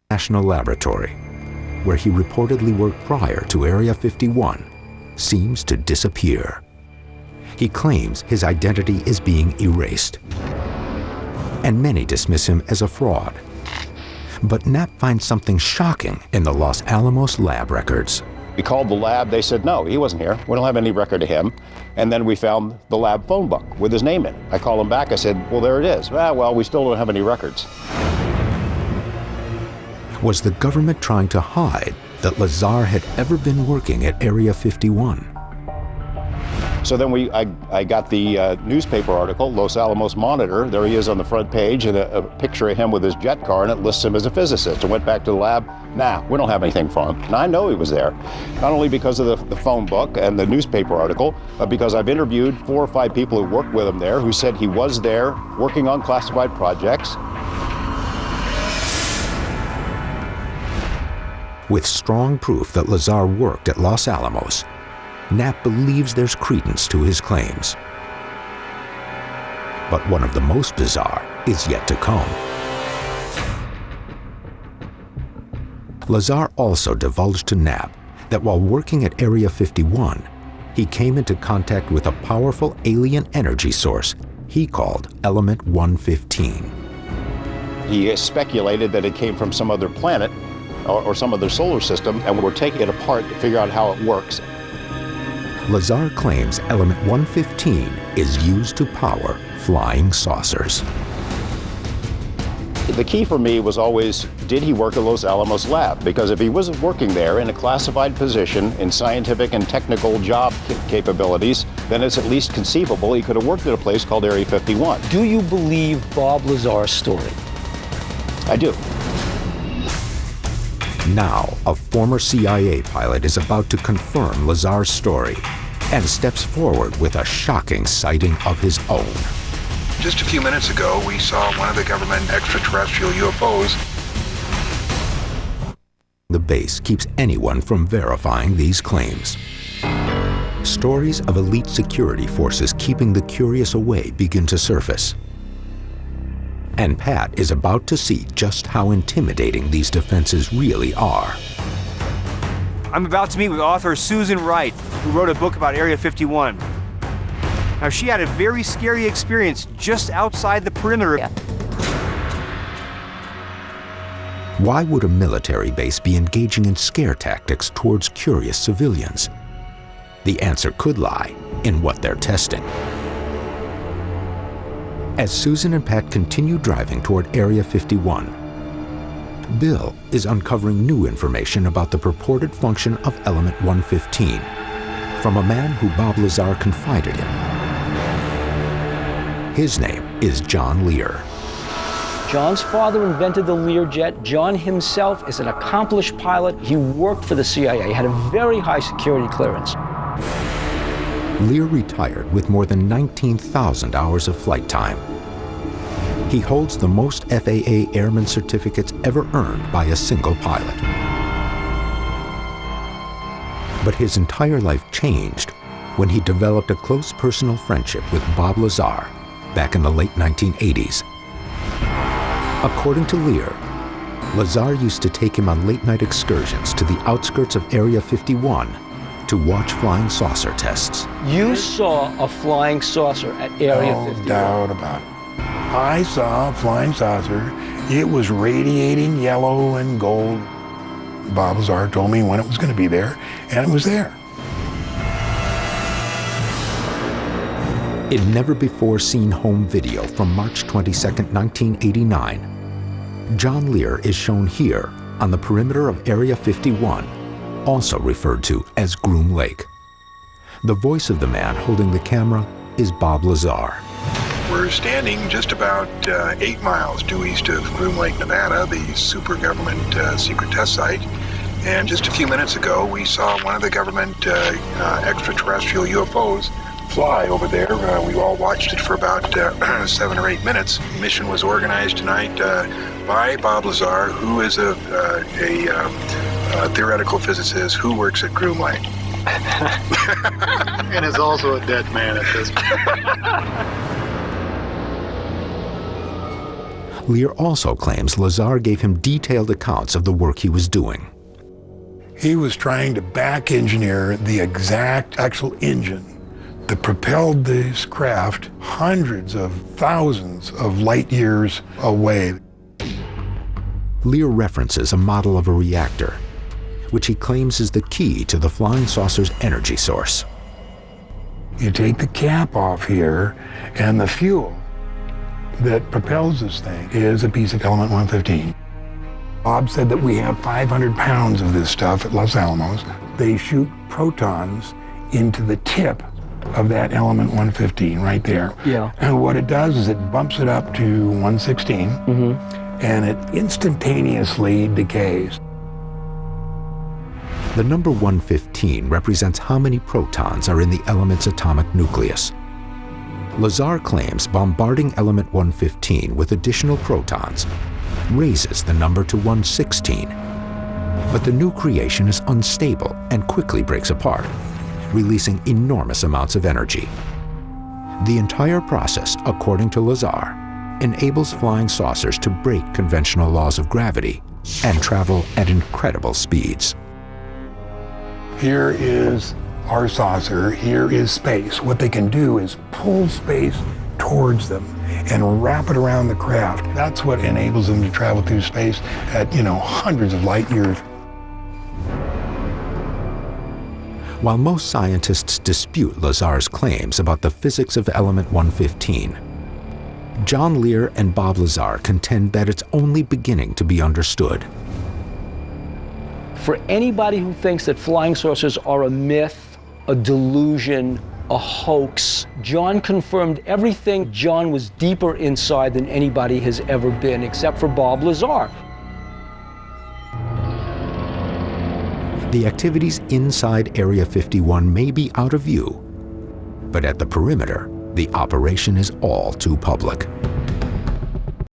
National Laboratory, where he reportedly worked prior to Area 51, seems to disappear. He claims his identity is being erased, and many dismiss him as a fraud. But Knapp finds something shocking in the Los Alamos lab records. We called the lab, they said, no, he wasn't here. We don't have any record of him. And then we found the lab phone book with his name in it. I called him back, I said, well, there it is. Ah, well, we still don't have any records. Was the government trying to hide that Lazar had ever been working at Area 51? So then I got the newspaper article, Los Alamos Monitor. There he is on the front page, and a picture of him with his jet car, and it lists him as a physicist. I went back to the lab. Nah, we don't have anything for him. And I know he was there, not only because of the phone book and the newspaper article, but because I've interviewed 4 or 5 people who worked with him there who said he was there working on classified projects. With strong proof that Lazar worked at Los Alamos, Knapp believes there's credence to his claims. But one of the most bizarre is yet to come. Lazar also divulged to Knapp that while working at Area 51, he came into contact with a powerful alien energy source he called Element 115. He speculated that it came from some other planet or some other solar system, and we're taking it apart to figure out how it works. Lazar claims Element 115 is used to power flying saucers. The key for me was always, did he work at Los Alamos lab? Because if he was working there in a classified position in scientific and technical job capabilities, then it's at least conceivable he could have worked at a place called Area 51. Do you believe Bob Lazar's story? I do. Now, a former CIA pilot is about to confirm Lazar's story and steps forward with a shocking sighting of his own. Just a few minutes ago, we saw one of the government extraterrestrial UFOs. The base keeps anyone from verifying these claims. Stories of elite security forces keeping the curious away begin to surface. And Pat is about to see just how intimidating these defenses really are. I'm about to meet with author Susan Wright, who wrote a book about Area 51. Now, she had a very scary experience just outside the perimeter. Why would a military base be engaging in scare tactics towards curious civilians? The answer could lie in what they're testing. As Susan and Pat continue driving toward Area 51, Bill is uncovering new information about the purported function of Element 115 from a man who Bob Lazar confided in. His name is John Lear. John's father invented the Learjet. John himself is an accomplished pilot. He worked for the CIA, had a very high security clearance. Lear retired with more than 19,000 hours of flight time. He holds the most FAA airman certificates ever earned by a single pilot. But his entire life changed when he developed a close personal friendship with Bob Lazar back in the late 1980s. According to Lear, Lazar used to take him on late-night excursions to the outskirts of Area 51 to watch flying saucer tests. You saw a flying saucer at Area 51. No doubt about it. I saw a flying saucer. It was radiating yellow and gold. Bob Lazar told me when it was going to be there, and it was there. In never-before-seen home video from March 22, 1989, John Lear is shown here on the perimeter of Area 51, also referred to as Groom Lake. The voice of the man holding the camera is Bob Lazar. We're standing just about 8 miles due east of Groom Lake, Nevada, the super government secret test site. And just a few minutes ago, we saw one of the government extraterrestrial UFOs fly over there. We all watched it for about 7 or 8 minutes. The mission was organized tonight by Bob Lazar, who is a theoretical physicist who works at Groom Lake. And is also a dead man at this point. Lear also claims Lazar gave him detailed accounts of the work he was doing. He was trying to back engineer the exact actual engine that propelled this craft hundreds of thousands of light years away. Lear references a model of a reactor, which he claims is the key to the flying saucer's energy source. You take the cap off here, and the fuel that propels this thing is a piece of element 115. Bob said that we have 500 pounds of this stuff at Los Alamos. They shoot protons into the tip of that element 115 right there. Yeah. And what it does is it bumps it up to 116, and it instantaneously decays. The number 115 represents how many protons are in the element's atomic nucleus. Lazar claims bombarding element 115 with additional protons raises the number to 116. But the new creation is unstable and quickly breaks apart, releasing enormous amounts of energy. The entire process, according to Lazar, enables flying saucers to break conventional laws of gravity and travel at incredible speeds. Here is our saucer, here is space. What they can do is pull space towards them and wrap it around the craft. That's what enables them to travel through space at, hundreds of light years. While most scientists dispute Lazar's claims about the physics of element 115, John Lear and Bob Lazar contend that it's only beginning to be understood. For anybody who thinks that flying saucers are a myth, a delusion, a hoax, John confirmed everything. John was deeper inside than anybody has ever been, except for Bob Lazar. The activities inside Area 51 may be out of view, but at the perimeter, the operation is all too public.